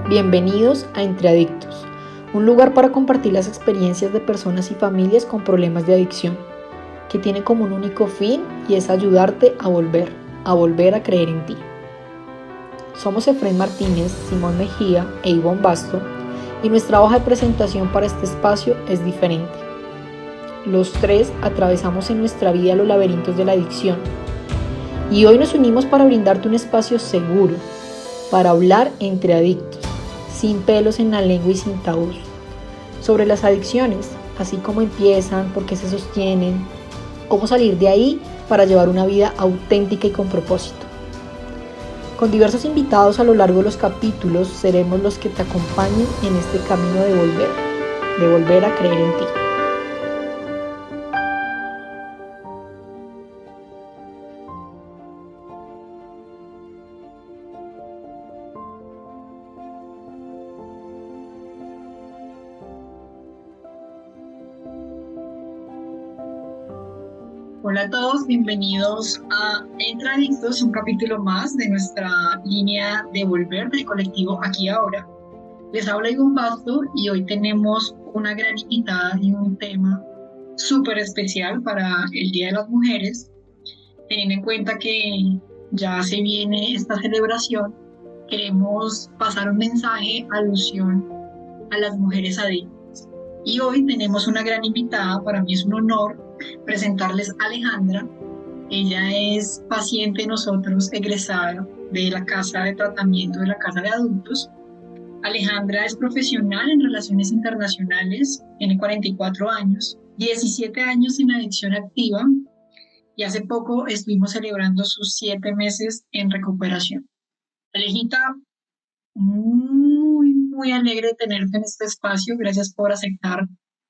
Bienvenidos a Entre Adictos, un lugar para compartir las experiencias de personas y familias con problemas de adicción, que tiene como un único fin y es ayudarte a volver a creer en ti. Somos Efraín Martínez, Simón Mejía e Ivonne Basto, y nuestra hoja de presentación para este espacio es diferente. Los tres atravesamos en nuestra vida los laberintos de la adicción, y hoy nos unimos para brindarte un espacio seguro, para hablar entre adictos, sin pelos en la lengua y sin tabús, sobre las adicciones, así como empiezan, por qué se sostienen, cómo salir de ahí para llevar una vida auténtica y con propósito. Con diversos invitados a lo largo de los capítulos, seremos los que te acompañen en este camino de volver a creer en ti. Hola a todos, bienvenidos a Entre Adictos, un capítulo más de nuestra línea de Volver del colectivo Aquí Ahora. Les habla Ivonne Basto y hoy tenemos una gran invitada y un tema súper especial para el Día de las Mujeres, teniendo en cuenta que ya se viene esta celebración. Queremos pasar un mensaje, alusión a las mujeres adictas. Y hoy tenemos una gran invitada, para mí es un honor presentarles a Alejandra. Ella es paciente de nosotros, egresada de la Casa de Tratamiento de la Casa de Adultos. Alejandra es profesional en relaciones internacionales, tiene 44 años, 17 años en adicción activa y hace poco estuvimos celebrando sus 7 meses en recuperación. Alejita, muy alegre de tenerte en este espacio. Gracias por aceptar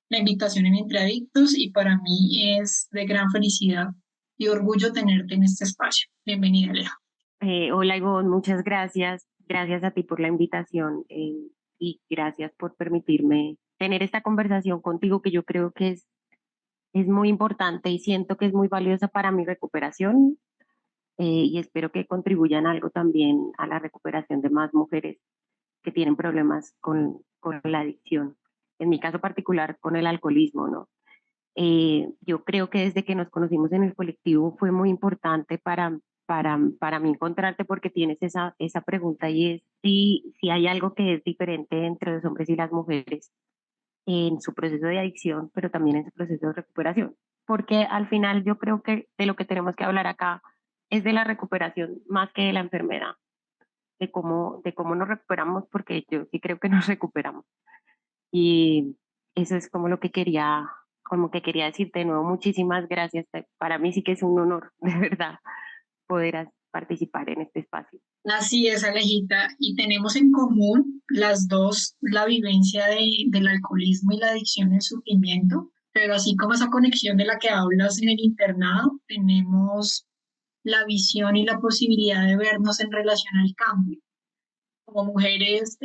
la invitación en Entre Adictos y para mí es de gran felicidad y orgullo tenerte en este espacio. Bienvenida, Aleja. Hola Ivonne, muchas gracias. Gracias a ti por la invitación y gracias por permitirme tener esta conversación contigo que yo creo que es muy importante y siento que es muy valiosa para mi recuperación y espero que contribuyan algo también a la recuperación de más mujeres que tienen problemas con la adicción. En mi caso particular, con el alcoholismo, ¿no? Yo creo que desde que nos conocimos en el colectivo fue muy importante para mí encontrarte porque tienes esa pregunta y es si hay algo que es diferente entre los hombres y las mujeres en su proceso de adicción, pero también en su proceso de recuperación. Porque al final yo creo que de lo que tenemos que hablar acá es de la recuperación más que de la enfermedad, de cómo nos recuperamos, porque yo sí creo que nos recuperamos. Y eso es como que quería decirte de nuevo muchísimas gracias. Para mí sí que es un honor, de verdad, poder participar en este espacio. Así es, Alejita, y tenemos en común las dos la vivencia del alcoholismo y la adicción al sufrimiento, pero así como esa conexión de la que hablas en el internado, tenemos la visión y la posibilidad de vernos en relación al cambio. Como mujeres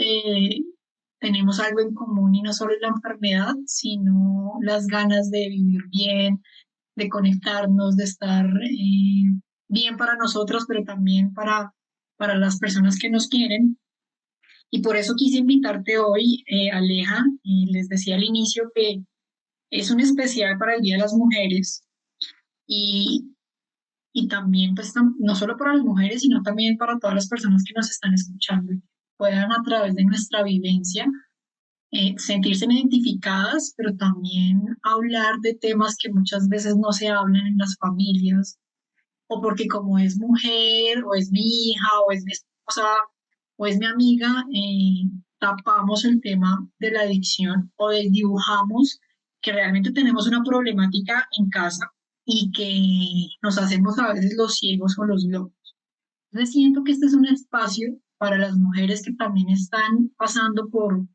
tenemos algo en común y no solo la enfermedad, sino las ganas de vivir bien, de conectarnos, de estar bien para nosotros, pero también para las personas que nos quieren. Y por eso quise invitarte hoy, Aleja, y les decía al inicio que es un especial para el Día de las Mujeres y, y también, pues, no solo para las mujeres, sino también para todas las personas que nos están escuchando, y que puedan a través de nuestra vivencia sentirse identificadas, pero también hablar de temas que muchas veces no se hablan en las familias, o porque como es mujer, o es mi hija, o es mi esposa, o es mi amiga, tapamos el tema de la adicción o desdibujamos que realmente tenemos una problemática en casa y que nos hacemos a veces los ciegos o los locos. Entonces siento que este es un espacio para las mujeres que también están pasando por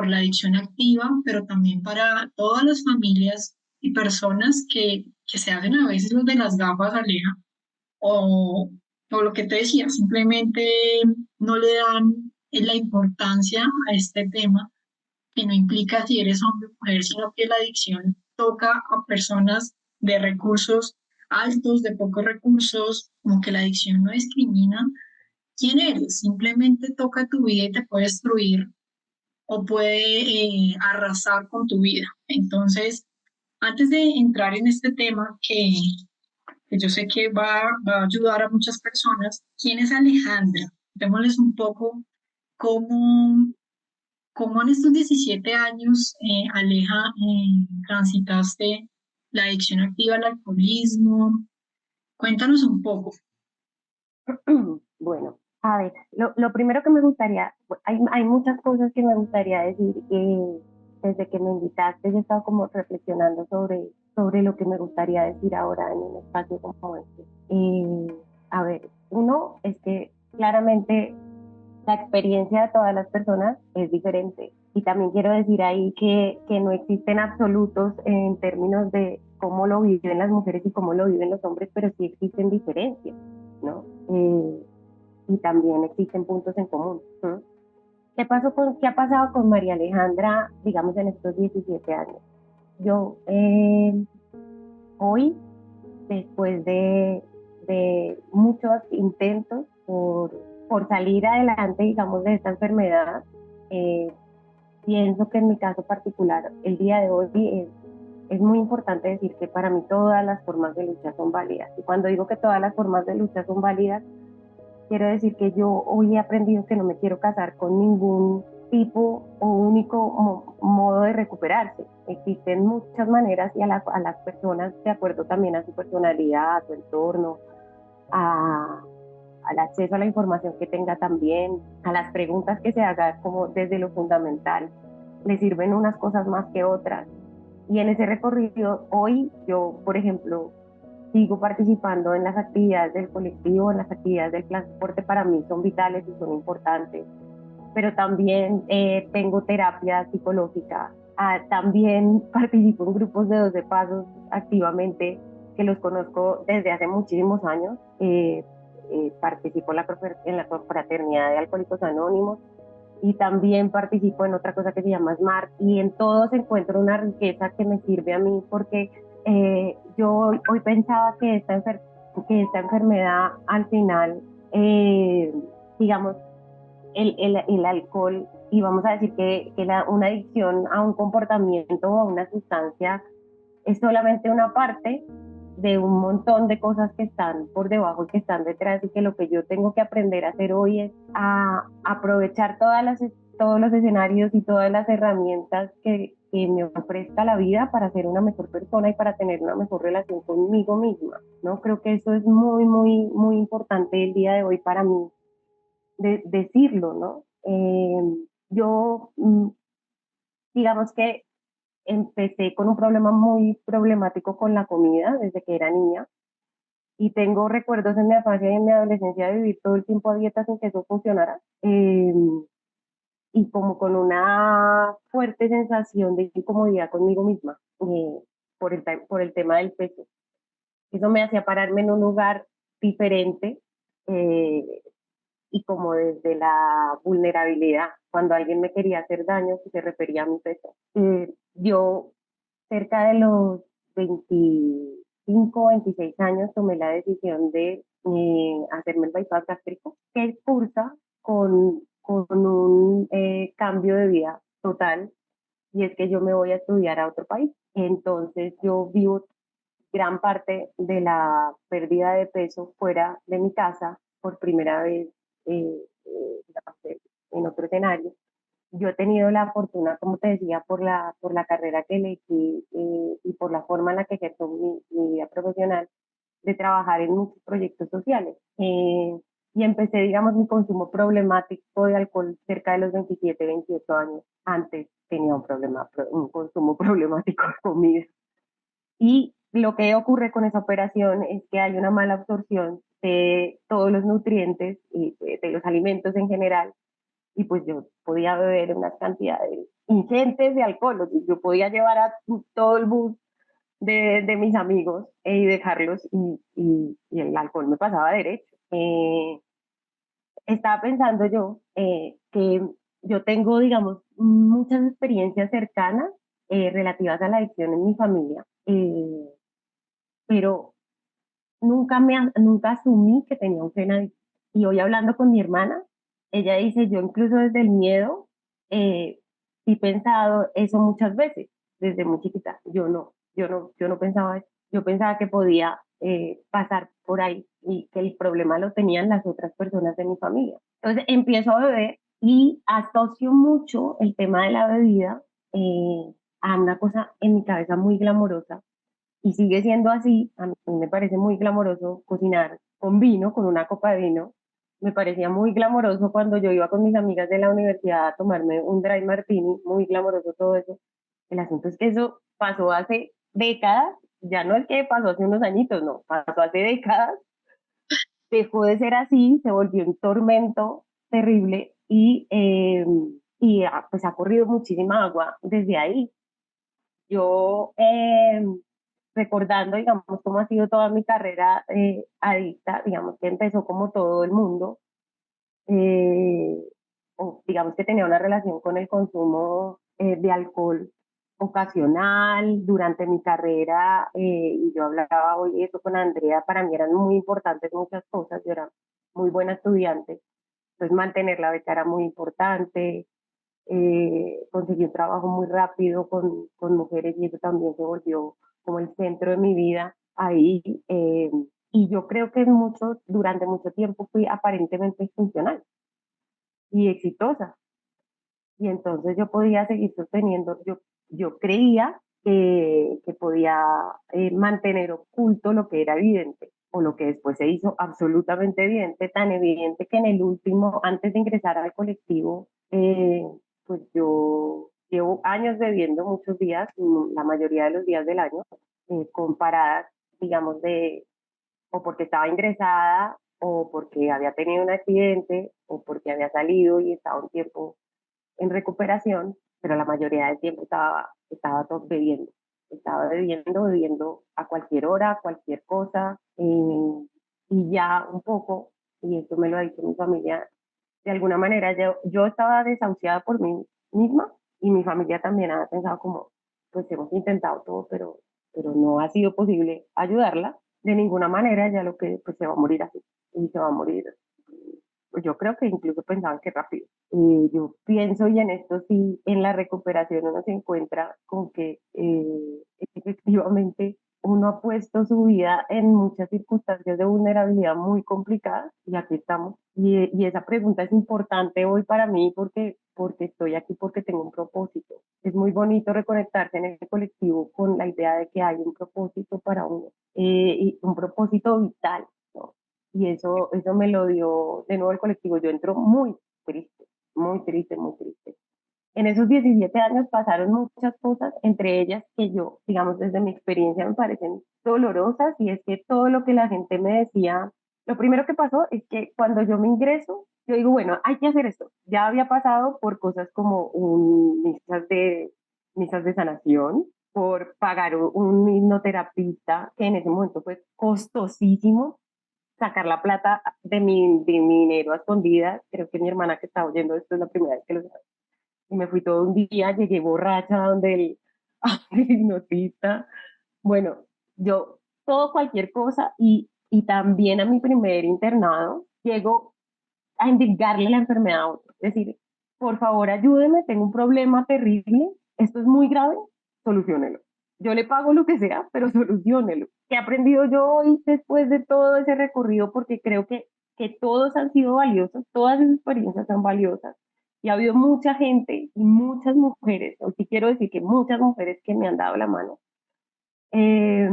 la adicción activa, pero también para todas las familias y personas que se hacen a veces los de las gafas, Aleja, o, o lo que te decía, simplemente no le dan la importancia a este tema, que no implica si eres hombre o mujer, sino que la adicción toca a personas de recursos altos, de pocos recursos, como que la adicción no discrimina, quién eres, simplemente toca tu vida y te puede destruir o puede arrasar con tu vida. Entonces, antes de entrar en este tema que yo sé que va a ayudar a muchas personas, ¿quién es Alejandra? Démosles un poco cómo, cómo en estos 17 años, Aleja, transitaste la adicción activa al alcoholismo. Cuéntanos un poco. Bueno, a ver, lo primero que me gustaría, hay muchas cosas que me gustaría decir. Desde que me invitaste, he estado como reflexionando sobre lo que me gustaría decir ahora en un espacio como este. A ver, uno es que claramente la experiencia de todas las personas es diferente. Y también quiero decir ahí que no existen absolutos en términos de cómo lo viven las mujeres y cómo lo viven los hombres, pero sí existen diferencias, ¿no? Y también existen puntos en común. ¿Sí? ¿Qué ha pasado con María Alejandra, digamos, en estos 17 años? Yo hoy, después de muchos intentos por salir adelante, digamos, de esta enfermedad, eh, pienso que en mi caso particular, el día de hoy es muy importante decir que para mí todas las formas de lucha son válidas. Y cuando digo que todas las formas de lucha son válidas, quiero decir que yo hoy he aprendido que no me quiero casar con ningún tipo o único modo de recuperarse. Existen muchas maneras y a las personas, de acuerdo también a su personalidad, a su entorno, a, al acceso a la información que tenga también, a las preguntas que se haga como desde lo fundamental, le sirven unas cosas más que otras. Y en ese recorrido, hoy yo, por ejemplo, sigo participando en las actividades del colectivo, en las actividades del plan Soporte, para mí son vitales y son importantes, pero también tengo terapia psicológica, también participo en grupos de 12 pasos activamente, que los conozco desde hace muchísimos años, participo en la confraternidad de Alcohólicos Anónimos, y también participo en otra cosa que se llama SMART, y en todos encuentro una riqueza que me sirve a mí, porque yo hoy pensaba que que esta enfermedad al final, digamos, el alcohol, y vamos a decir que una adicción a un comportamiento o a una sustancia es solamente una parte de un montón de cosas que están por debajo y que están detrás, y que lo que yo tengo que aprender a hacer hoy es a aprovechar todos los escenarios y todas las herramientas que me ofrezca la vida para ser una mejor persona y para tener una mejor relación conmigo misma, ¿no? Creo que eso es muy, muy, muy importante el día de hoy para mí, decirlo, ¿no? Yo, digamos que empecé con un problema muy problemático con la comida desde que era niña, y tengo recuerdos en mi infancia y en mi adolescencia de vivir todo el tiempo a dieta sin que eso funcionara, y como con una fuerte sensación de incomodidad conmigo misma, por el tema del peso. Eso me hacía pararme en un lugar diferente, eh, y como desde la vulnerabilidad, cuando alguien me quería hacer daño, que se refería a mi peso. Yo, cerca de los 25, 26 años, tomé la decisión de hacerme el bypass gástrico, que cursa con un cambio de vida total, y es que yo me voy a estudiar a otro país. Entonces yo vivo gran parte de la pérdida de peso fuera de mi casa por primera vez, en otro escenario. Yo he tenido la fortuna, como te decía, por la carrera que elegí, y por la forma en la que ejerzo mi vida profesional, de trabajar en muchos proyectos sociales. Y empecé, digamos, mi consumo problemático de alcohol cerca de los 27, 28 años. Antes tenía un consumo problemático de comida. Y lo que ocurre con esa operación es que hay una mala absorción de todos los nutrientes y de los alimentos en general, y pues yo podía beber unas cantidades ingentes de alcohol. O sea, yo podía llevar a todo el bus de mis amigos y dejarlos, y el alcohol me pasaba derecho. Estaba pensando yo que yo tengo, digamos, muchas experiencias cercanas relativas a la adicción en mi familia, pero nunca asumí que tenía un gen adictivo. Y hoy hablando con mi hermana, ella dice, yo incluso desde el miedo, sí he pensado eso muchas veces, desde muy chiquita. Yo no pensaba eso. Yo pensaba que podía pasar por ahí y que el problema lo tenían las otras personas de mi familia. Entonces empiezo a beber y asocio mucho el tema de la bebida a una cosa en mi cabeza muy glamorosa y sigue siendo así. A mí me parece muy glamoroso cocinar con vino, con una copa de vino. Me parecía muy glamoroso cuando yo iba con mis amigas de la universidad a tomarme un dry martini, muy glamoroso todo eso. El asunto es que eso pasó hace décadas, ya no es que pasó hace unos añitos, no, pasó hace décadas, dejó de ser así, se volvió un tormento terrible y pues ha corrido muchísima agua desde ahí. Yo, recordando, digamos, cómo ha sido toda mi carrera adicta, digamos que empezó como todo el mundo, eh, o digamos que tenía una relación con el consumo de alcohol ocasional durante mi carrera, y yo hablaba hoy eso con Andrea, para mí eran muy importantes muchas cosas, yo era muy buena estudiante, entonces mantener la beca era muy importante, conseguí un trabajo muy rápido con mujeres y eso también se volvió como el centro de mi vida ahí. Y yo creo que durante mucho tiempo fui aparentemente funcional y exitosa. Y entonces yo podía seguir sosteniendo, yo creía que podía mantener oculto lo que era evidente o lo que después se hizo absolutamente evidente, tan evidente que en el último, antes de ingresar al colectivo, pues yo llevo años bebiendo muchos días, la mayoría de los días del año, con paradas, digamos, o porque estaba ingresada, o porque había tenido un accidente, o porque había salido y estaba un tiempo en recuperación, pero la mayoría del tiempo estaba todo bebiendo. Estaba bebiendo a cualquier hora, cualquier cosa, y ya un poco, y esto me lo ha dicho mi familia, de alguna manera yo estaba desahuciada por mí misma y mi familia también ha pensado como, pues hemos intentado todo, pero no ha sido posible ayudarla de ninguna manera, ya lo que pues se va a morir así, y se va a morir, pues yo creo que incluso pensaban que rápido. Yo pienso, y en esto sí, en la recuperación uno se encuentra con que efectivamente uno ha puesto su vida en muchas circunstancias de vulnerabilidad muy complicadas y aquí estamos. Y esa pregunta es importante hoy para mí porque estoy aquí, porque tengo un propósito. Es muy bonito reconectarse en el colectivo con la idea de que hay un propósito para uno, y un propósito vital, ¿no? Y eso me lo dio de nuevo el colectivo. Yo entro muy triste, muy triste, muy triste. En esos 17 años pasaron muchas cosas, entre ellas que yo, digamos, desde mi experiencia me parecen dolorosas, y es que todo lo que la gente me decía, lo primero que pasó es que cuando yo me ingreso, yo digo, bueno, hay que hacer esto. Ya había pasado por cosas como misas de sanación, por pagar un hipnoterapista, que en ese momento fue costosísimo, sacar la plata de mi dinero a escondidas. Creo que mi hermana que está oyendo esto es la primera vez que lo sabe. Y me fui todo un día, llegué borracha donde el, el hipnotista. Bueno, yo, todo cualquier cosa, y también a mi primer internado, llego a indicarle la enfermedad a otro. Es decir, por favor, ayúdeme, tengo un problema terrible, esto es muy grave, solucionelo. Yo le pago lo que sea, pero solucionelo. ¿Qué he aprendido yo hoy después de todo ese recorrido? Porque creo que todos han sido valiosos, todas esas experiencias son valiosas. Y ha habido mucha gente y muchas mujeres, o sí quiero decir que muchas mujeres que me han dado la mano, eh,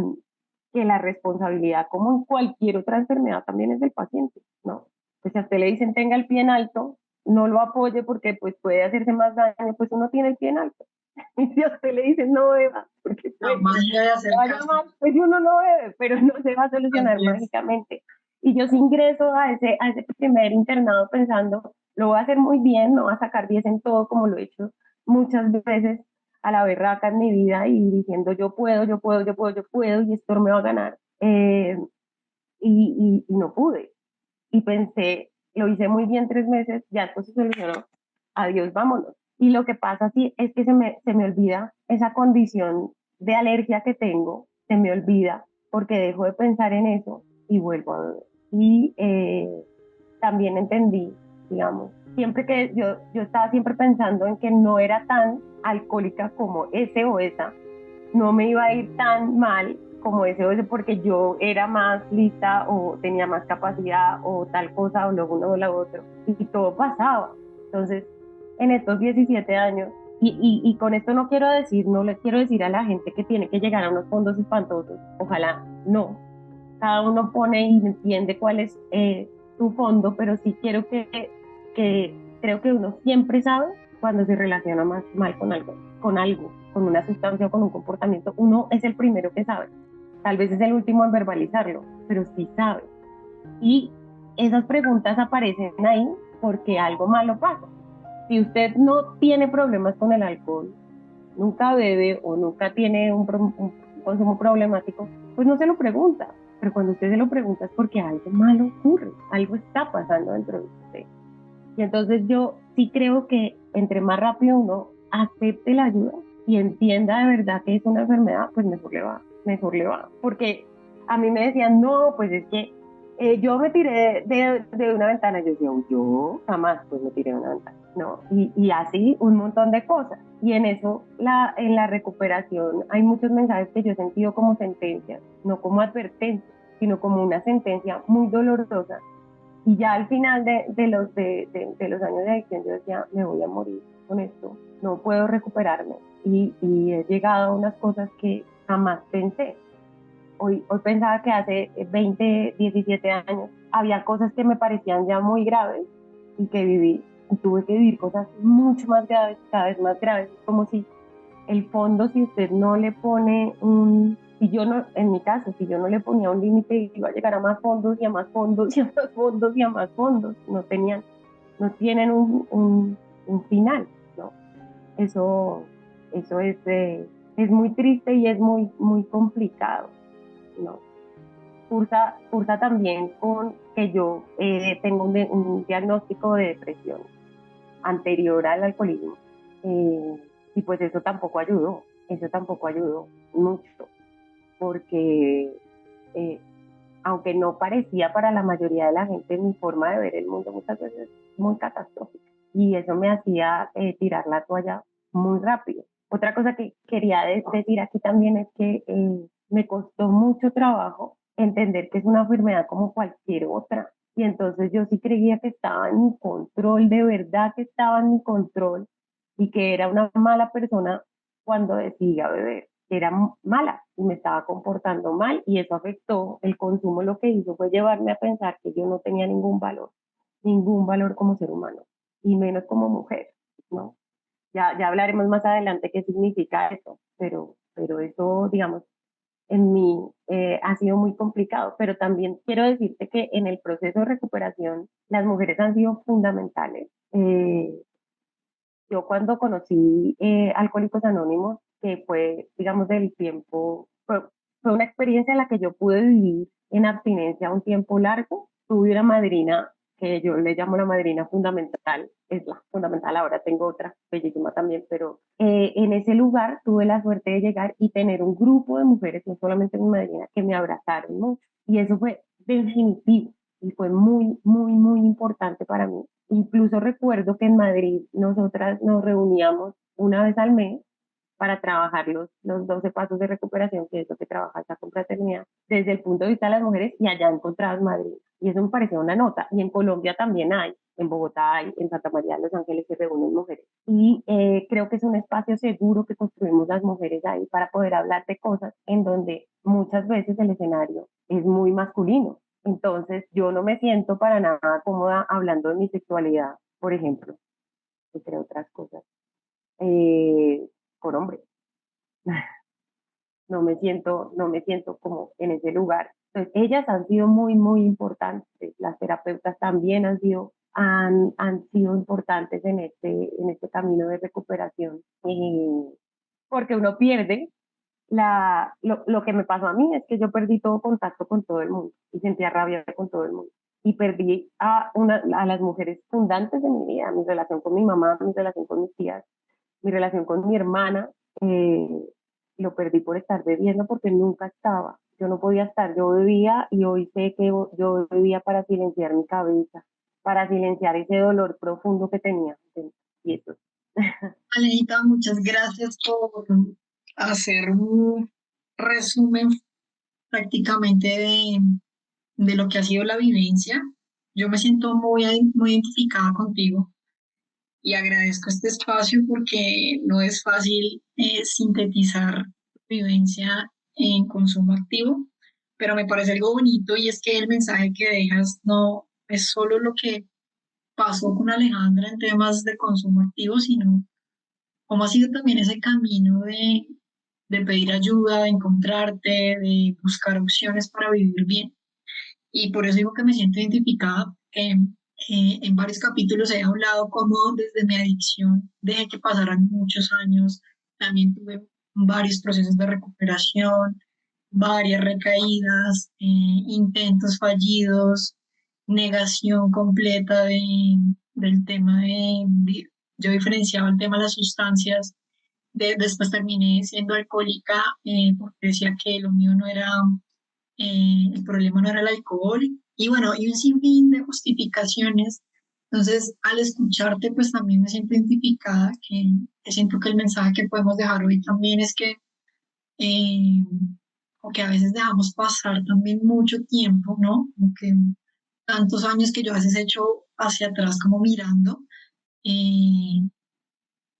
que la responsabilidad, como en cualquier otra enfermedad, también es del paciente, ¿no? Pues si a usted le dicen tenga el pie en alto, no lo apoye porque pues puede hacerse más daño, pues uno tiene el pie en alto. Y si a usted le dicen no beba, porque puede que Jamás le voy a hacer vaya caso. mal, pues uno no bebe, pero no se va a solucionar Así es. mágicamente. Y yo sí ingreso a ese primer internado pensando, lo voy a hacer muy bien, no voy a sacar 10 en todo como lo he hecho muchas veces a la berraca en mi vida y diciendo yo puedo, yo puedo, yo puedo, yo puedo y esto me va a ganar. Y no pude. Y pensé, lo hice muy bien 3 meses, ya esto se solucionó, adiós, vámonos. Y lo que pasa sí es que se me olvida esa condición de alergia que tengo, se me olvida porque dejo de pensar en eso y vuelvo a beber. Y también entendí, digamos, siempre que yo estaba siempre pensando en que no era tan alcohólica como ese o esa, no me iba a ir tan mal como ese o ese porque yo era más lista o tenía más capacidad o tal cosa o lo uno o lo otro y todo pasaba. Entonces, en estos 17 años, y con esto no quiero decir, no le quiero decir a la gente que tiene que llegar a unos fondos espantosos, ojalá no, cada uno pone y entiende cuál es su fondo, pero sí quiero que creo que uno siempre sabe cuando se relaciona más mal con una sustancia o con un comportamiento, uno es el primero que sabe. Tal vez es el último en verbalizarlo, pero sí sabe. Y esas preguntas aparecen ahí porque algo malo pasa. Si usted no tiene problemas con el alcohol, nunca bebe o nunca tiene un consumo problemático, pues no se lo pregunta. Pero cuando usted se lo pregunta es porque algo malo ocurre, algo está pasando dentro de usted. Y entonces yo sí creo que entre más rápido uno acepte la ayuda y entienda de verdad que es una enfermedad, pues mejor le va, mejor le va. Porque a mí me decían, no, pues es que yo me tiré de una ventana. Yo decía, yo jamás pues me tiré de una ventana, ¿no? Y así un montón de cosas. Y en eso, en la recuperación, hay muchos mensajes que yo he sentido como sentencias, no como advertencias, sino como una sentencia muy dolorosa y ya al final de los años de adicción yo decía, me voy a morir con esto, no puedo recuperarme. Y he llegado a unas cosas que jamás pensé. Hoy pensaba que hace 20, 17 años había cosas que me parecían ya muy graves y que viví. Y tuve que vivir cosas mucho más graves, cada vez más graves, como si el fondo, si usted no le pone si yo no, en mi caso, si yo no le ponía un límite, iba a llegar a más fondos y a más fondos y a más fondos y a más fondos. No tienen un final, ¿no? Eso, eso es muy triste y es muy, muy complicado, ¿no? Cursa también con que yo tengo un diagnóstico de depresión anterior al alcoholismo. Y pues eso tampoco ayudó mucho, porque eh, aunque no parecía para la mayoría de la gente, mi forma de ver el mundo muchas veces es muy catastrófica. Y eso me hacía tirar la toalla muy rápido. Otra cosa que quería decir aquí también es que me costó mucho trabajo entender que es una enfermedad como cualquier otra. Y entonces yo sí creía que estaba en mi control, de verdad que estaba en mi control y que era una mala persona cuando decidía beber, era mala y me estaba comportando mal y eso afectó el consumo. Lo que hizo fue llevarme a pensar que yo no tenía ningún valor como ser humano y menos como mujer, ¿no? Ya hablaremos más adelante qué significa eso, pero eso, digamos, en mí ha sido muy complicado, pero también quiero decirte que en el proceso de recuperación las mujeres han sido fundamentales. Yo cuando conocí Alcohólicos Anónimos, que fue, digamos, del tiempo, fue una experiencia en la que yo pude vivir en abstinencia un tiempo largo. Tuve una madrina que yo le llamo la madrina fundamental, es la fundamental, ahora tengo otra bellísima también, pero en ese lugar tuve la suerte de llegar y tener un grupo de mujeres, no solamente mi madrina, que me abrazaron mucho. Y eso fue definitivo y fue muy, muy, muy importante para mí. Incluso recuerdo que en Madrid nosotras nos reuníamos una vez al mes para trabajar los 12 pasos de recuperación, que es lo que trabaja esta confraternidad, desde el punto de vista de las mujeres, y allá encontraba en Madrid. Y eso me pareció una nota. Y en Colombia también hay, en Bogotá hay, en Santa María de los Ángeles se reúnen mujeres. Y creo que es un espacio seguro que construimos las mujeres ahí para poder hablar de cosas en donde muchas veces el escenario es muy masculino. Entonces yo no me siento para nada cómoda hablando de mi sexualidad, por ejemplo, entre otras cosas, por hombre. No me siento como en ese lugar. Entonces, ellas han sido muy, muy importantes. Las terapeutas también han sido importantes en este camino de recuperación. Porque uno pierde lo que me pasó a mí es que yo perdí todo contacto con todo el mundo y sentía rabia con todo el mundo. Y perdí a las mujeres fundantes de mi vida, mi relación con mi mamá, mi relación con mis tías, mi relación con mi hermana. eh, lo perdí por estar bebiendo porque nunca estaba. Yo no podía estar, yo bebía y hoy sé que yo bebía para silenciar mi cabeza, para silenciar ese dolor profundo que tenía dentro. Y eso. Alejita, muchas gracias por hacer un resumen prácticamente de lo que ha sido la vivencia. Yo me siento muy identificada contigo y agradezco este espacio porque no es fácil sintetizar vivencia en consumo activo, pero me parece algo bonito y es que el mensaje que dejas no es solo lo que pasó con Alejandra en temas de consumo activo, sino cómo ha sido también ese camino de pedir ayuda, de encontrarte, de buscar opciones para vivir bien. Y por eso digo que me siento identificada, que en varios capítulos he hablado cómo desde mi adicción dejé que pasaran muchos años, también tuve varios procesos de recuperación, varias recaídas, intentos fallidos, negación completa del tema yo diferenciaba el tema de las sustancias, después terminé siendo alcohólica porque decía que lo mío no era el problema no era el alcohol y bueno, y un sinfín de justificaciones. Entonces, al escucharte, pues también me siento identificada, que siento que el mensaje que podemos dejar hoy también es que, eh, o que a veces dejamos pasar también mucho tiempo, ¿no? Como que tantos años que yo a veces he hecho hacia atrás como mirando eh,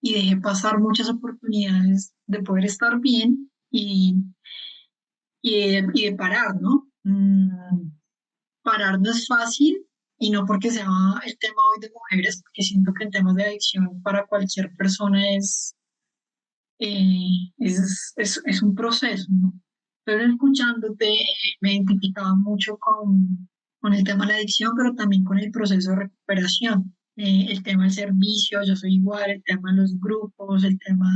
y dejé pasar muchas oportunidades de poder estar bien y de parar, ¿no? Parar no es fácil y no porque sea el tema hoy de mujeres, porque siento que en temas de adicción para cualquier persona es un proceso, ¿no? Pero escuchándote me identificaba mucho con el tema de la adicción, pero también con el proceso de recuperación. El tema del servicio, yo soy igual, el tema de los grupos, el tema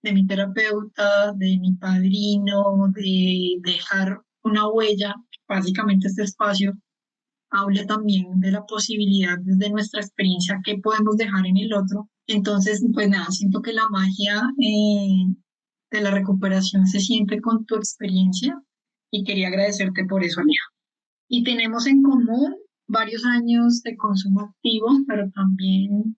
de mi terapeuta, de mi padrino, de dejar una huella, básicamente este espacio habla también de la posibilidad desde nuestra experiencia que podemos dejar en el otro. Entonces, pues nada, siento que la magia de la recuperación se siente con tu experiencia y quería agradecerte por eso, Aleja. Y tenemos en común varios años de consumo activo, pero también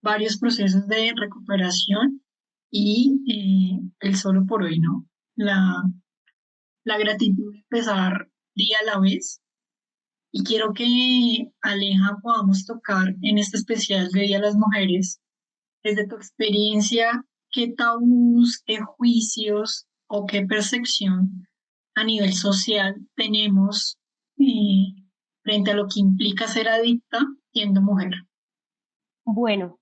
varios procesos de recuperación y el solo por hoy, ¿no? La gratitud de empezar día a la vez y quiero que, Aleja, podamos tocar en este especial de Día de las Mujeres, desde tu experiencia, qué tabús, qué juicios o qué percepción a nivel social tenemos eh, frente a lo que implica ser adicta siendo mujer. Bueno,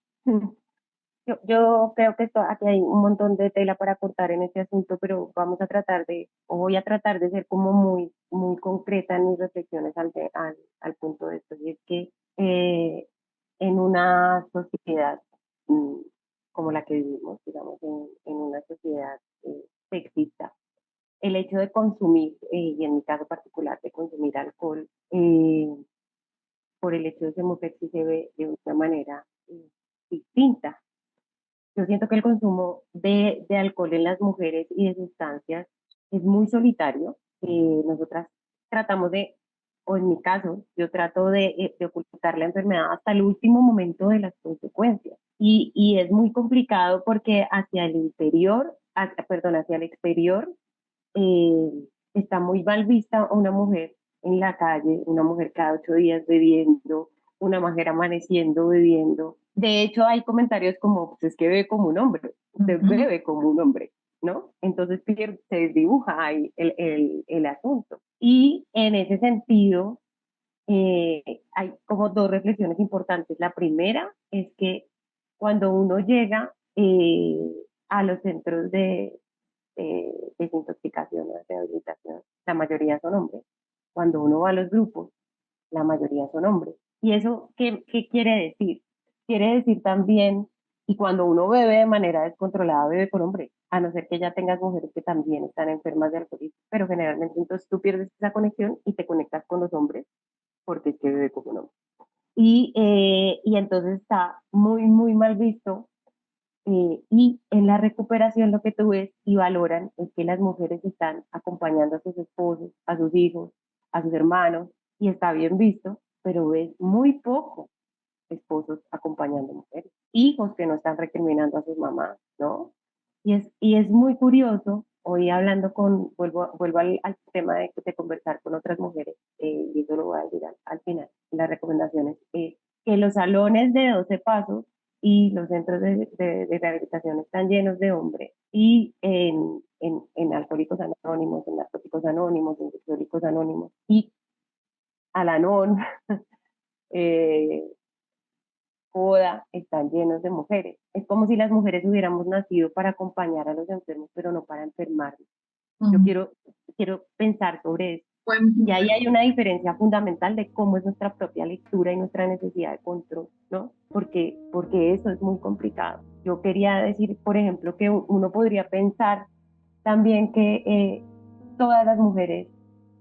yo creo que aquí hay un montón de tela para cortar en este asunto, pero vamos a tratar o voy a tratar de ser como muy concreta en mis reflexiones al punto de esto. Y es que en una sociedad mm, como la que vivimos, digamos, en una sociedad sexista, el hecho de consumir, y en mi caso particular de consumir alcohol, por el hecho de ser mujer, sí se ve de una manera distinta. Yo siento que el consumo de alcohol en las mujeres y de sustancias es muy solitario. Nosotras tratamos o en mi caso, yo trato de ocultar la enfermedad hasta el último momento de las consecuencias. Y es muy complicado porque hacia el interior, perdón, hacia el exterior, eh, está muy mal vista una mujer en la calle, una mujer cada 8 días bebiendo, una mujer amaneciendo bebiendo. De hecho, hay comentarios como, pues es que bebe como un hombre, usted Ujú. bebe como un hombre, ¿no? Entonces se desdibuja ahí el asunto. Y en ese sentido, hay como dos reflexiones importantes. La primera es que cuando uno llega a los centros de desintoxicación o de rehabilitación, la mayoría son hombres. Cuando uno va a los grupos, la mayoría son hombres. ¿Y eso qué quiere decir? Quiere decir también, y cuando uno bebe de manera descontrolada, bebe con hombres, a no ser que ya tengas mujeres que también están enfermas de alcoholismo, pero generalmente entonces tú pierdes esa conexión y te conectas con los hombres porque es que bebe como un hombre. Y entonces está muy mal visto y en la recuperación lo que tú ves y valoran es que las mujeres están acompañando a sus esposos, a sus hijos, a sus hermanos, y está bien visto, pero ves muy poco esposos acompañando mujeres, hijos que no están recriminando a sus mamás, ¿no? Y es muy curioso, hoy hablando vuelvo al tema de conversar con otras mujeres, y eso lo voy a decir al final, en las recomendaciones, que los salones de 12 pasos y los centros de rehabilitación están llenos de hombres, y en Alcohólicos Anónimos, en Narcóticos Anónimos, en Sexólicos Anónimos, y Al-Anon, eh, Coda, están llenos de mujeres. Es como si las mujeres hubiéramos nacido para acompañar a los enfermos, pero no para enfermarlos. Yo Mm, quiero pensar sobre eso. buen Y ahí punto. hay una diferencia fundamental de cómo es nuestra propia lectura y nuestra necesidad de control, ¿no? Porque eso es muy complicado. Yo quería decir, por ejemplo, que uno podría pensar también que todas las mujeres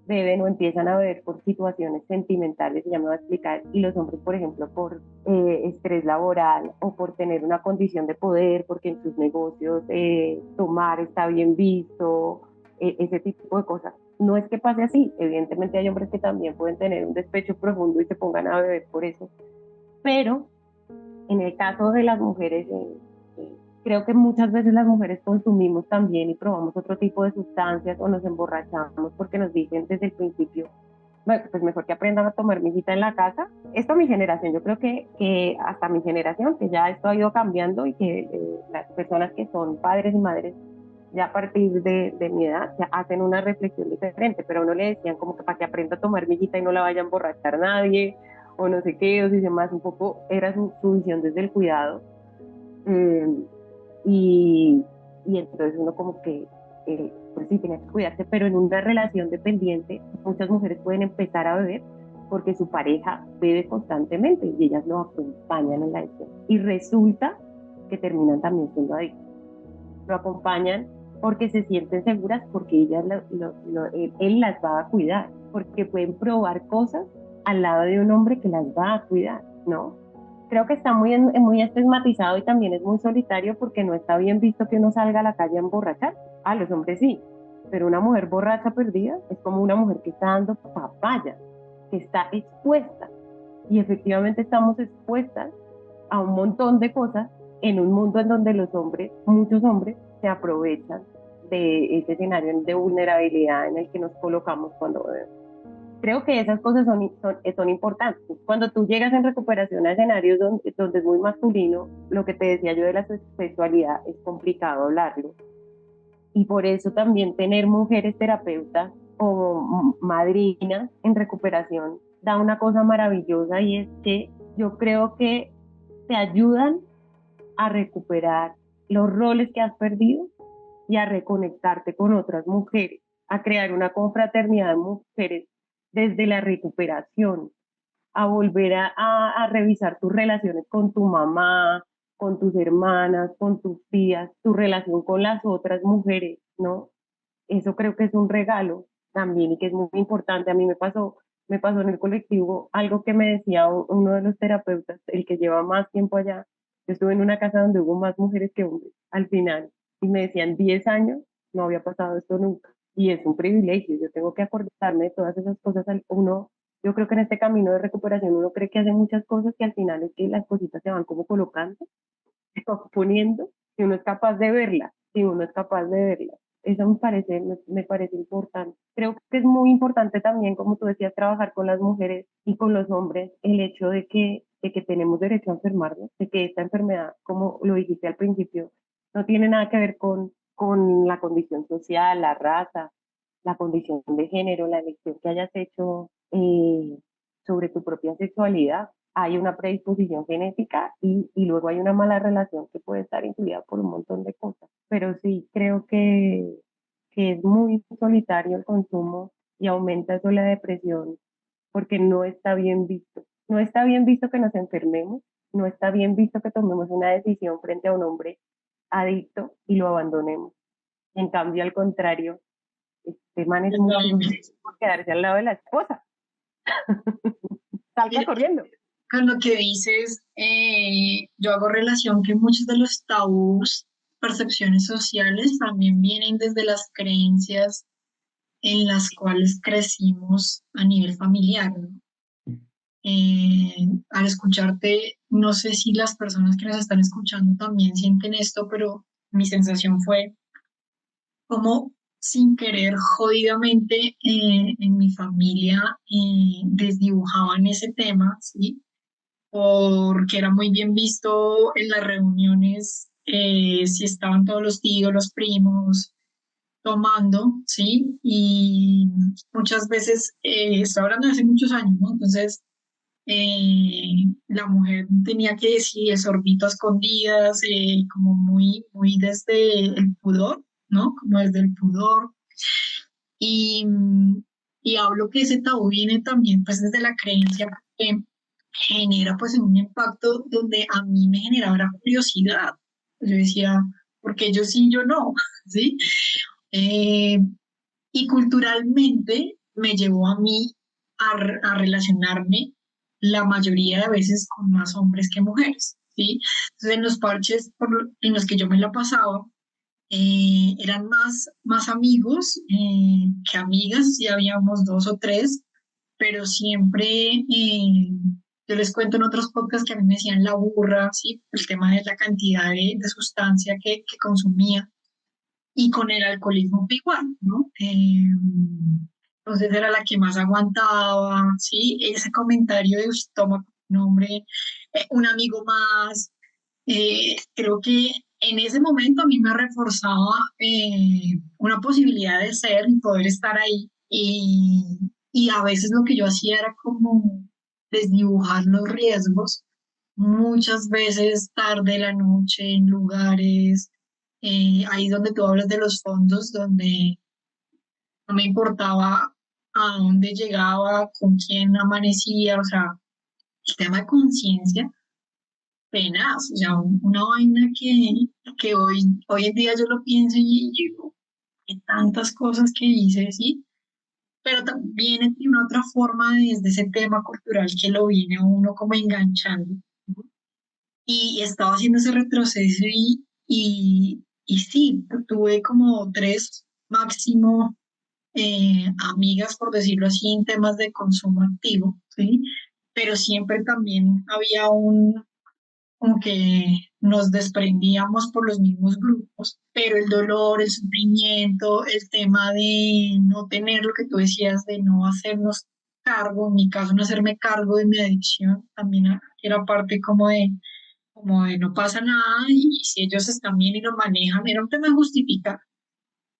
beben o empiezan a beber por situaciones sentimentales, ya me va a explicar, y los hombres, por ejemplo, por estrés laboral o por tener una condición de poder, porque en sus negocios tomar está bien visto, ese tipo de cosas. No es que pase así, evidentemente hay hombres que también pueden tener un despecho profundo y se pongan a beber por eso, pero en el caso de las mujeres, creo que muchas veces las mujeres consumimos también y probamos otro tipo de sustancias o nos emborrachamos porque nos dicen desde el principio, bueno, pues mejor que aprendan a tomar mijita en la casa. Esto mi generación, yo creo que hasta mi generación, que ya esto ha ido cambiando y que las personas que son padres y madres ya a partir de mi edad ya hacen una reflexión diferente, pero a uno le decían como que para que aprenda a tomar mijita y no la vaya a emborrachar nadie, o no sé qué, o si demás, un poco era su visión desde el cuidado. Eh, y, y entonces uno como que, pues sí, tenía que cuidarse, pero en una relación dependiente, muchas mujeres pueden empezar a beber porque su pareja bebe constantemente y ellas lo acompañan en la adicción. Y resulta que terminan también siendo adictas. Lo acompañan porque se sienten seguras, porque ellas él las va a cuidar, porque pueden probar cosas al lado de un hombre que las va a cuidar, ¿no? Creo que está muy estigmatizado y también es muy solitario porque no está bien visto que uno salga a la calle a emborrachar. Ah, los hombres sí, pero una mujer borracha perdida es como una mujer que está dando papaya, que está expuesta. Y efectivamente estamos expuestas a un montón de cosas en un mundo en donde los hombres, muchos hombres, se aprovechan de ese escenario de vulnerabilidad en el que nos colocamos cuando bebemos. Creo que esas cosas son importantes. Cuando tú llegas en recuperación a escenarios donde es muy masculino, lo que te decía yo de la sexualidad es complicado hablarlo. Y por eso también tener mujeres terapeutas o madrinas en recuperación da una cosa maravillosa, y es que yo creo que te ayudan a recuperar los roles que has perdido y a reconectarte con otras mujeres, a crear una confraternidad de mujeres desde la recuperación, a volver a revisar tus relaciones con tu mamá, con tus hermanas, con tus tías, tu relación con las otras mujeres, ¿no? Eso creo que es un regalo también y que es muy importante. A mí me pasó en el colectivo algo que me decía uno de los terapeutas, el que lleva más tiempo allá. Yo estuve en una casa donde hubo más mujeres que hombres al final y me decían 10 años, no había pasado esto nunca. Y es un privilegio, yo tengo que acordarme de todas esas cosas. Uno, yo creo que en este camino de recuperación uno cree que hace muchas cosas que al final es que las cositas se van como colocando, se van poniendo, si uno es capaz de verlas, si uno es capaz de verlas. Eso me parece importante. Creo que es muy importante también, como tú decías, trabajar con las mujeres y con los hombres, el hecho de que tenemos derecho a enfermarnos, de que esta enfermedad, como lo dijiste al principio, no tiene nada que ver con la condición social, la raza, la condición de género, la elección que hayas hecho sobre tu propia sexualidad. Hay una predisposición genética y luego hay una mala relación que puede estar incluida por un montón de cosas. Pero sí creo que es muy solitario el consumo y aumenta eso la depresión porque no está bien visto. No está bien visto que nos enfermemos, no está bien visto que tomemos una decisión frente a un hombre adicto y lo abandonemos. En cambio, al contrario, este man es muy triste por quedarse al lado de la esposa. Salga Mira, corriendo. con lo que dices, yo hago relación que muchos de los tabús, percepciones sociales también vienen desde las creencias en las cuales crecimos a nivel familiar, ¿no? Al escucharte, no sé si las personas que nos están escuchando también sienten esto, pero mi sensación fue como sin querer, jodidamente, en mi familia desdibujaban ese tema, ¿sí? Porque era muy bien visto en las reuniones, si estaban todos los tíos, los primos tomando, ¿sí? Y muchas veces, estoy hablando de hace muchos años, ¿no? Entonces, la mujer tenía que decir el sorbito a escondidas, como muy, muy desde el pudor, ¿no? Como desde el pudor. Y, y hablo que ese tabú viene también pues desde la creencia que genera pues un impacto donde a mí me generaba curiosidad. Yo decía, ¿por qué yo sí, yo no? ¿Sí? Eh, y culturalmente me llevó a mí a relacionarme la mayoría de veces con más hombres que mujeres, ¿sí? Entonces, en los parches en los que yo me la pasaba, eran más amigos que amigas, y habíamos dos o tres, pero siempre, yo les cuento en otros podcasts que a mí me decían la burra, ¿sí? El tema de la cantidad de sustancia que consumía, y con el alcoholismo fue igual, ¿no? Entonces era la que más aguantaba, ¿sí? Ese comentario de toma un hombre, un amigo más, creo que en ese momento a mí me reforzaba una posibilidad de ser y poder estar ahí. Y a veces lo que yo hacía era como desdibujar los riesgos, muchas veces tarde de la noche en lugares, ahí donde tú hablas de los fondos, donde no me importaba a dónde llegaba, con quién amanecía, o sea, el tema de conciencia, penas, o sea, una vaina que hoy en día yo lo pienso y digo, qué tantas cosas que hice, sí, pero también tiene una otra forma desde ese tema cultural que lo viene a uno como enganchando, ¿no? Y estaba haciendo ese retroceso y sí, tuve como tres máximo, amigas, por decirlo así, en temas de consumo activo, ¿sí? Pero siempre también había como que nos desprendíamos por los mismos grupos, pero el dolor, el sufrimiento, el tema de no tener lo que tú decías, de no hacernos cargo, en mi caso no hacerme cargo de mi adicción, también era parte como de no pasa nada, y si ellos están bien y lo manejan, era un tema de justificar.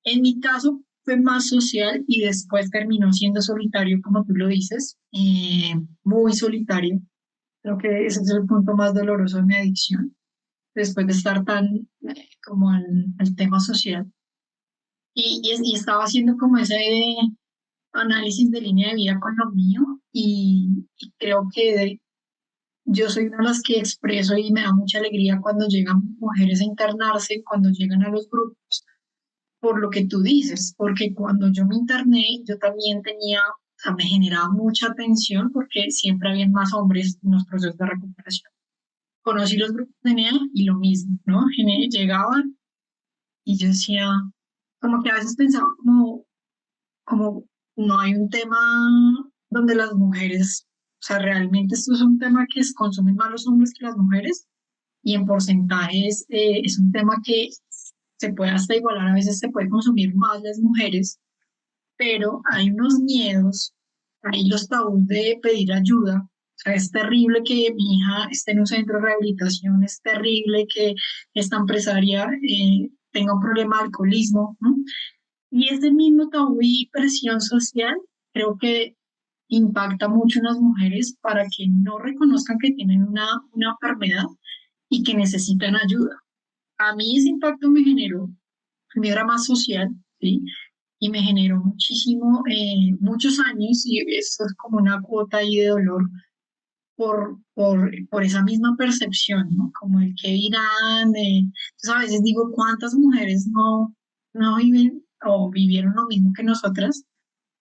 En mi caso fue más social y después terminó siendo solitario, como tú lo dices, muy solitario. Creo que ese es el punto más doloroso de mi adicción, después de estar tan, como al tema social. Y estaba haciendo como ese análisis de línea de vida con lo mío, y creo que yo soy una de las que expreso y me da mucha alegría cuando llegan mujeres a internarse, cuando llegan a los grupos, por lo que tú dices, porque cuando yo me interné, yo también tenía, o sea, me generaba mucha tensión porque siempre habían más hombres en los procesos de recuperación. Conocí los grupos de NEA y lo mismo, ¿no? Llegaban y yo decía, como que a veces pensaba como no hay un tema donde las mujeres, o sea, realmente esto es un tema que consumen más los hombres que las mujeres, y en porcentajes, es un tema que se puede hasta igualar, a veces se puede consumir más las mujeres, pero hay unos miedos, hay los tabús de pedir ayuda. O sea, es terrible que mi hija esté en un centro de rehabilitación, es terrible que esta empresaria, tenga un problema de alcoholismo, ¿no? Y ese mismo tabú y presión social creo que impacta mucho en las mujeres para que no reconozcan que tienen una enfermedad y que necesitan ayuda. A mí ese impacto me generó, primero era más social, ¿sí? Y me generó muchísimo, muchos años, y eso es como una cuota ahí de dolor por esa misma percepción, ¿no? Como el que dirán, entonces a veces digo, ¿cuántas mujeres no viven o vivieron lo mismo que nosotras?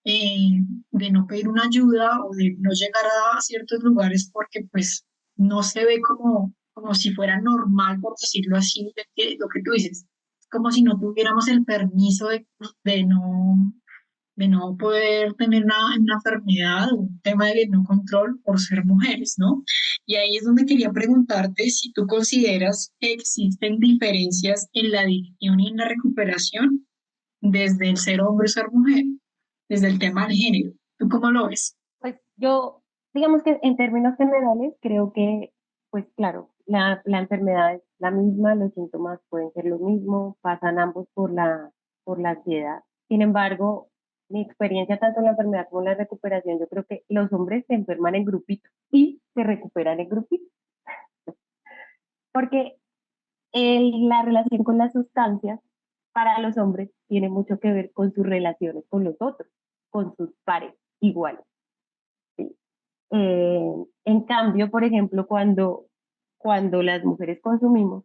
De no pedir una ayuda o de no llegar a ciertos lugares porque pues no se ve como si fuera normal, por decirlo así, lo que tú dices, como si no tuviéramos el permiso de no, de no poder tener una enfermedad o un tema de no control por ser mujeres, ¿no? Y ahí es donde quería preguntarte si tú consideras que existen diferencias en la adicción y en la recuperación desde el ser hombre o ser mujer, desde el tema del género. ¿Tú cómo lo ves? Pues yo, digamos que en términos generales, creo que, pues claro, la enfermedad es la misma, los síntomas pueden ser los mismos, pasan ambos por la ansiedad. Sin embargo, mi experiencia tanto en la enfermedad como en la recuperación, yo creo que los hombres se enferman en grupito y se recuperan en grupito, porque la relación con las sustancias para los hombres tiene mucho que ver con sus relaciones con los otros, con sus pares iguales. ¿Sí? En cambio, por ejemplo, cuando las mujeres consumimos,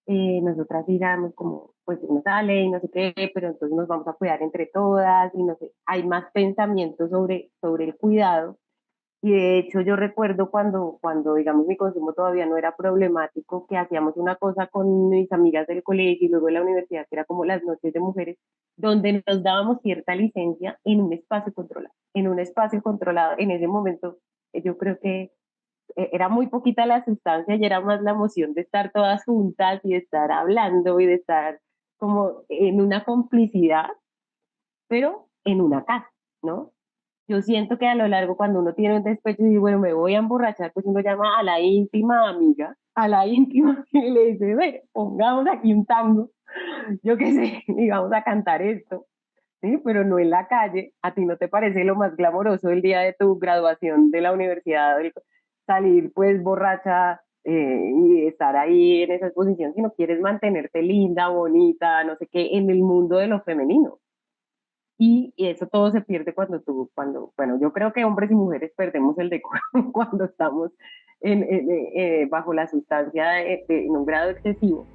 nosotras digamos como, pues uno sale y no sé qué, pero entonces nos vamos a cuidar entre todas y no sé, hay más pensamiento sobre el cuidado. Y de hecho yo recuerdo cuando, digamos, mi consumo todavía no era problemático, que hacíamos una cosa con mis amigas del colegio y luego de la universidad, que era como las noches de mujeres, donde nos dábamos cierta licencia en un espacio controlado. En un espacio controlado, en ese momento, yo creo que era muy poquita la sustancia y era más la emoción de estar todas juntas y de estar hablando y de estar como en una complicidad, pero en una casa, ¿no? Yo siento que a lo largo, cuando uno tiene un despecho y dice, bueno, me voy a emborrachar, pues uno llama a la íntima amiga, a la íntima y le dice, ve, pongamos aquí un tango, yo qué sé, y vamos a cantar esto, ¿sí? Pero no en la calle. ¿A ti no te parece lo más glamoroso el día de tu graduación de la universidad, salir pues borracha y estar ahí en esa exposición, si no quieres mantenerte linda, bonita, no sé qué, en el mundo de lo femenino? Y eso todo se pierde bueno, yo creo que hombres y mujeres perdemos el decoro cuando estamos bajo la sustancia en un grado excesivo,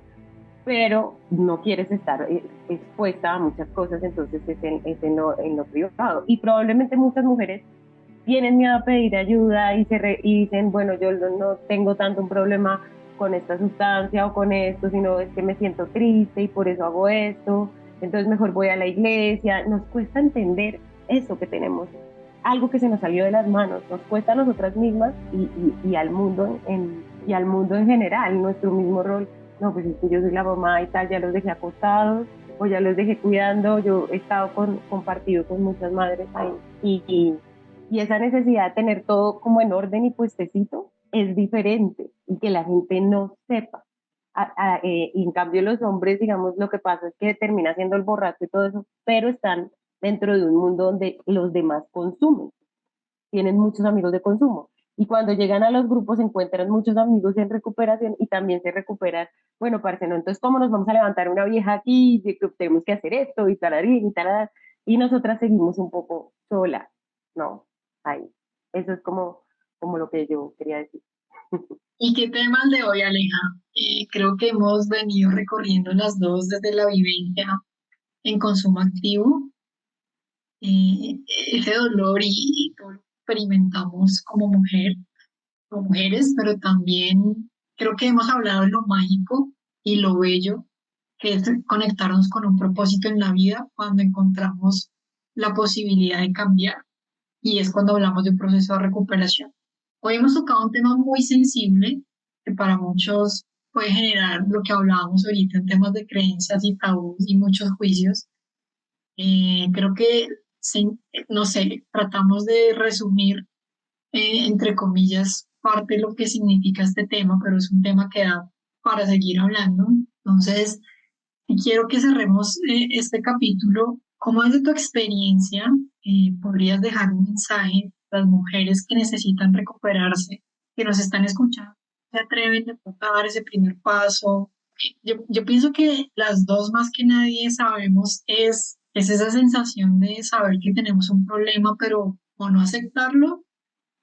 pero no quieres estar expuesta a muchas cosas, entonces es en lo privado. Y probablemente muchas mujeres tienen miedo a pedir ayuda y dicen, bueno, yo no tengo tanto un problema con esta sustancia o con esto, sino es que me siento triste y por eso hago esto, entonces mejor voy a la iglesia. Nos cuesta entender eso que tenemos, algo que se nos salió de las manos, nos cuesta a nosotras mismas y al mundo y al mundo en general, nuestro mismo rol. No, pues es que yo soy la mamá y tal, ya los dejé acostados o ya los dejé cuidando. Yo he estado compartido con muchas madres ahí y esa necesidad de tener todo como en orden y puestecito es diferente y que la gente no sepa. Y en cambio los hombres, digamos, lo que pasa es que termina siendo el borracho y todo eso, pero están dentro de un mundo donde los demás consumen, tienen muchos amigos de consumo. Y cuando llegan a los grupos encuentran muchos amigos en recuperación y también se recuperan. Bueno, parce, ¿no? Entonces, ¿cómo nos vamos a levantar una vieja aquí? De que tenemos que hacer esto y talarín y tal. Y nosotras seguimos un poco solas, ¿no? Ahí. Eso es como lo que yo quería decir. ¿Y qué tema el de hoy, Aleja? Creo que hemos venido recorriendo las dos desde la vivencia en consumo activo, eh, ese dolor y todo lo que experimentamos como mujer, como mujeres, pero también creo que hemos hablado de lo mágico y lo bello que es conectarnos con un propósito en la vida cuando encontramos la posibilidad de cambiar y es cuando hablamos de un proceso de recuperación. Hoy hemos tocado un tema muy sensible que para muchos puede generar lo que hablábamos ahorita en temas de creencias y tabús y muchos juicios. Creo que, no sé, tratamos de resumir, entre comillas, parte de lo que significa este tema, pero es un tema que da para seguir hablando. Entonces, y quiero que cerremos este capítulo. ¿Cómo desde tu experiencia podrías dejar un mensaje a las mujeres que necesitan recuperarse, que nos están escuchando, se atreven de pronto a dar ese primer paso? Yo pienso que las dos más que nadie sabemos es esa sensación de saber que tenemos un problema, pero o no aceptarlo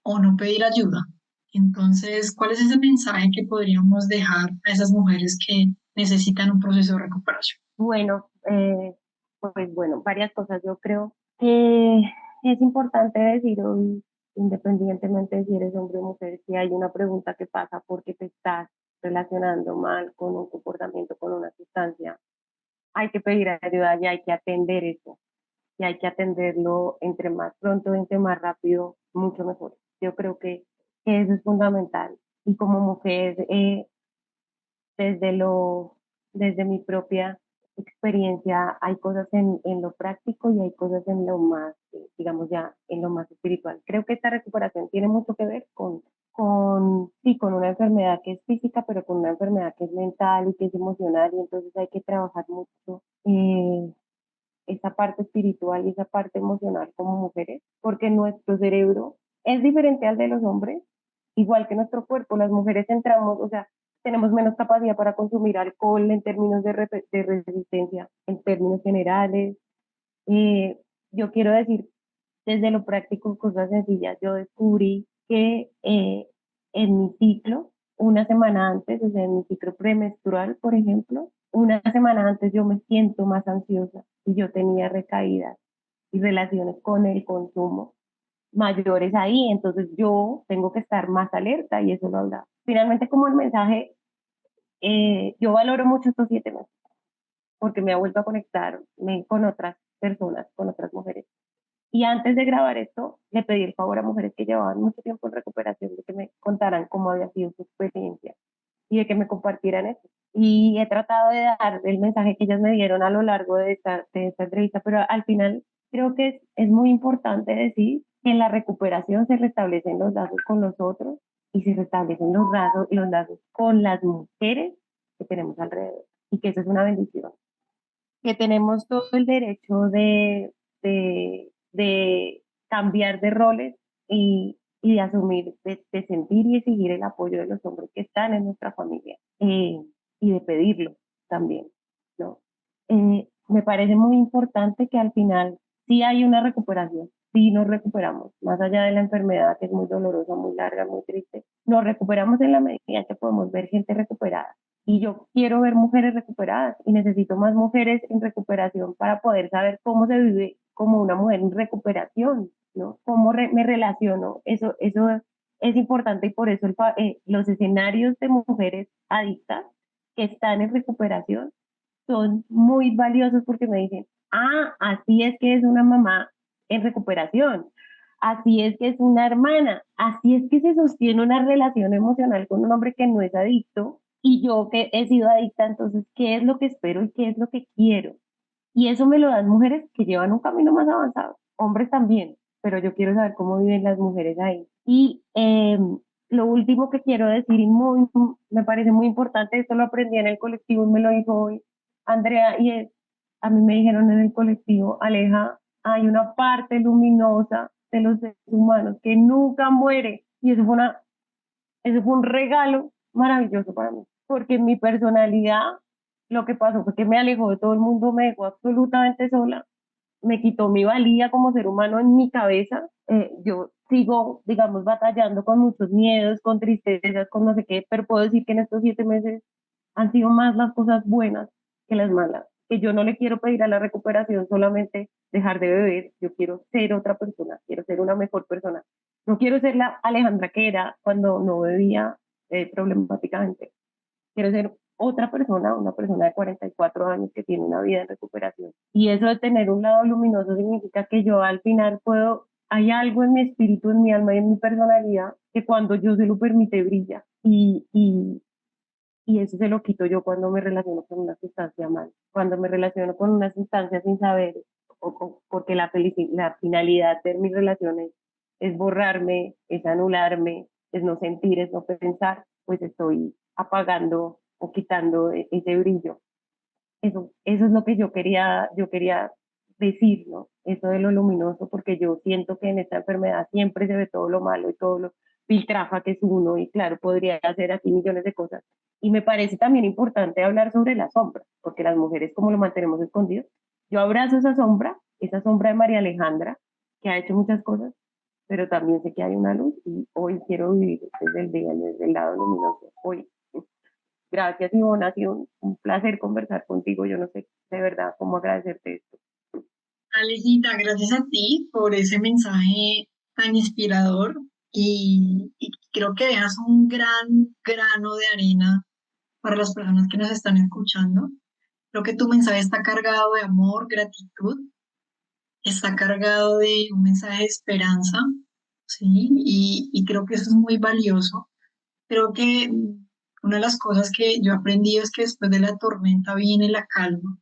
o no pedir ayuda. Entonces, ¿cuál es ese mensaje que podríamos dejar a esas mujeres que necesitan un proceso de recuperación? Bueno, pues bueno, varias cosas. Yo creo que es importante decir hoy, independientemente de si eres hombre o mujer, si hay una pregunta que pasa porque te estás relacionando mal con un comportamiento, con una sustancia, hay que pedir ayuda y hay que atender eso. y hay que atenderlo entre más pronto, entre más rápido, mucho mejor. Yo creo que eso es fundamental. Y como mujer, desde desde mi propia experiencia, hay cosas en lo práctico y hay cosas en lo más, digamos ya, en lo más espiritual. Creo que esta recuperación tiene mucho que ver sí, con una enfermedad que es física, pero con una enfermedad que es mental y que es emocional, y entonces hay que trabajar mucho esa parte espiritual y esa parte emocional como mujeres, porque nuestro cerebro es diferente al de los hombres, igual que nuestro cuerpo. Las mujeres entramos, o sea, tenemos menos capacidad para consumir alcohol en términos de resistencia, en términos generales. Eh, yo quiero decir, desde lo práctico, cosas sencillas. Yo descubrí que en mi ciclo, una semana antes, o sea, en mi ciclo premenstrual, por ejemplo, una semana antes yo me siento más ansiosa y yo tenía recaídas y relaciones con el consumo mayores ahí, entonces yo tengo que estar más alerta y eso lo habla. Finalmente, como el mensaje, yo valoro mucho estos 7 meses porque me ha vuelto a conectar con otras personas, con otras mujeres. Y antes de grabar esto, le pedí el favor a mujeres que llevaban mucho tiempo en recuperación de que me contaran cómo había sido su experiencia y de que me compartieran eso. Y he tratado de dar el mensaje que ellas me dieron a lo largo de esta entrevista, pero al final creo que es muy importante decir que en la recuperación se restablecen los lazos con los otros y se restablecen los lazos con las mujeres que tenemos alrededor y que eso es una bendición. Que tenemos todo el derecho de cambiar de roles y de asumir, de sentir y exigir el apoyo de los hombres que están en nuestra familia y de pedirlo también, ¿no? Me parece muy importante que al final sí hay una recuperación, sí nos recuperamos, más allá de la enfermedad que es muy dolorosa, muy larga, muy triste, nos recuperamos en la medida que podemos ver gente recuperada. Y yo quiero ver mujeres recuperadas y necesito más mujeres en recuperación para poder saber cómo se vive como una mujer en recuperación, ¿no? Cómo me relaciono. Eso es importante y por eso los escenarios de mujeres adictas que están en recuperación son muy valiosos porque me dicen, ah, así es que es una mamá en recuperación, así es que es una hermana, así es que se sostiene una relación emocional con un hombre que no es adicto y yo que he sido adicta, entonces, ¿qué es lo que espero y qué es lo que quiero? Y eso me lo dan mujeres que llevan un camino más avanzado, hombres también, pero yo quiero saber cómo viven las mujeres ahí. Y lo último que quiero decir, y me parece muy importante, esto lo aprendí en el colectivo y me lo dijo hoy Andrea, a mí me dijeron en el colectivo, Aleja, hay una parte luminosa de los seres humanos que nunca muere. Y eso fue un regalo maravilloso para mí, porque mi personalidad, lo que pasó fue que me alejó de todo el mundo, me dejó absolutamente sola, me quitó mi valía como ser humano en mi cabeza. Yo sigo, digamos, batallando con muchos miedos, con tristezas, con no sé qué, pero puedo decir que en estos 7 meses han sido más las cosas buenas que las malas, que yo no le quiero pedir a la recuperación solamente dejar de beber, yo quiero ser otra persona, quiero ser una mejor persona. No quiero ser la Alejandra que era cuando no bebía problemáticamente. Quiero ser otra persona, una persona de 44 años que tiene una vida en recuperación. Y eso de tener un lado luminoso significa que yo al final hay algo en mi espíritu, en mi alma y en mi personalidad que cuando yo se lo permite brilla. Y eso se lo quito yo cuando me relaciono con una sustancia mal, cuando me relaciono con una sustancia sin saber, porque la finalidad de mis relaciones es borrarme, es anularme, es no sentir, es no pensar, pues estoy apagando o quitando ese brillo. Eso es lo que yo quería decir, ¿no? Eso de lo luminoso, porque yo siento que en esta enfermedad siempre se ve todo lo malo y todo lo piltrafa que es uno, y claro, podría hacer así millones de cosas. Y me parece también importante hablar sobre la sombra, porque las mujeres, como lo mantenemos escondido, yo abrazo esa sombra de María Alejandra, que ha hecho muchas cosas, pero también sé que hay una luz y hoy quiero vivir desde el día, desde el lado luminoso. Hoy gracias, Ivonne, ha sido un placer conversar contigo. Yo no sé de verdad cómo agradecerte esto. Alejita, gracias a ti por ese mensaje tan inspirador y creo que dejas un gran grano de arena para las personas que nos están escuchando. Creo que tu mensaje está cargado de amor, gratitud está cargado de un mensaje de esperanza, ¿sí? Y creo que eso es muy valioso. Creo que una de las cosas que yo he aprendido es que después de la tormenta viene la calma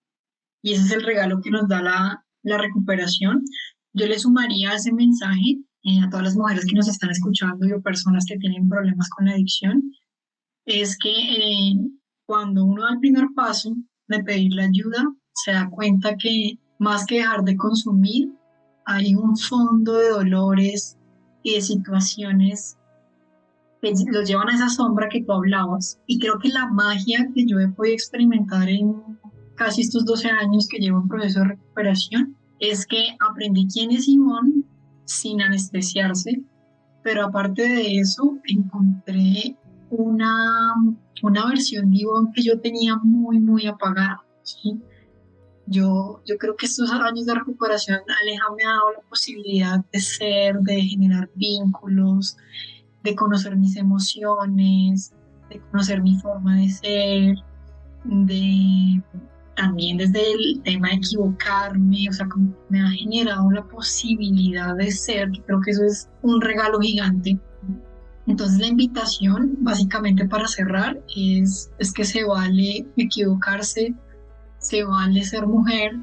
y ese es el regalo que nos da la recuperación. Yo le sumaría a ese mensaje a todas las mujeres que nos están escuchando y o personas que tienen problemas con la adicción, es que cuando uno da el primer paso de pedir la ayuda, se da cuenta que más que dejar de consumir, hay un fondo de dolores y de situaciones que los llevan a esa sombra que tú hablabas. Y creo que la magia que yo he podido experimentar en casi estos 12 años que llevo en proceso de recuperación es que aprendí quién es Ivonne sin anestesiarse, pero aparte de eso encontré una, una versión de Ivonne que yo tenía muy, muy apagada, ¿sí? Yo creo que estos años de recuperación, Aleja, me ha dado la posibilidad de ser, de generar vínculos, de conocer mis emociones, de conocer mi forma de ser, de también desde el tema de equivocarme, o sea, como me ha generado la posibilidad de ser, que creo que eso es un regalo gigante. Entonces la invitación, básicamente para cerrar, es que se vale equivocarse, se vale ser mujer,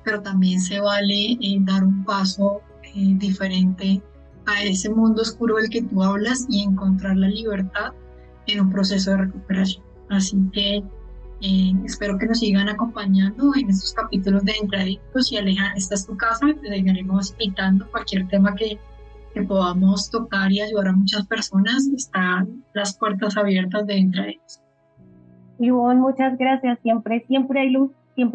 pero también se vale dar un paso diferente a ese mundo oscuro del que tú hablas y encontrar la libertad en un proceso de recuperación. Así que espero que nos sigan acompañando en estos capítulos de Entre Adictos y Aleja, esta es tu casa, te seguiremos invitando cualquier tema que podamos tocar y ayudar a muchas personas, están las puertas abiertas de Entre Adictos. Ivonne, muchas gracias. Siempre hay luz en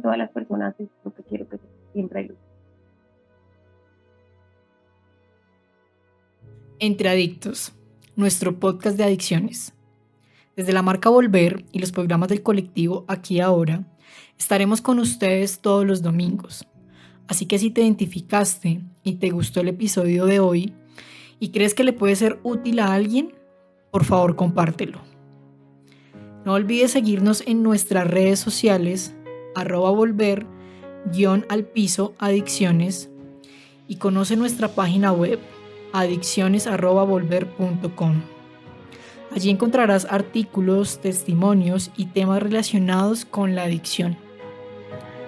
todas las personas. Es lo que quiero que siempre hay luz. Entre Adictos, nuestro podcast de adicciones. Desde la marca Volver y los programas del colectivo Aquí Ahora, estaremos con ustedes todos los domingos. Así que si te identificaste y te gustó el episodio de hoy y crees que le puede ser útil a alguien, por favor compártelo. No olvides seguirnos en nuestras redes sociales, @volver_adicciones y conoce nuestra página web adicciones@volver.com. Allí encontrarás artículos, testimonios y temas relacionados con la adicción.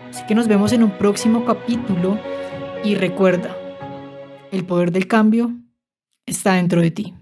Así que nos vemos en un próximo capítulo y recuerda, el poder del cambio está dentro de ti.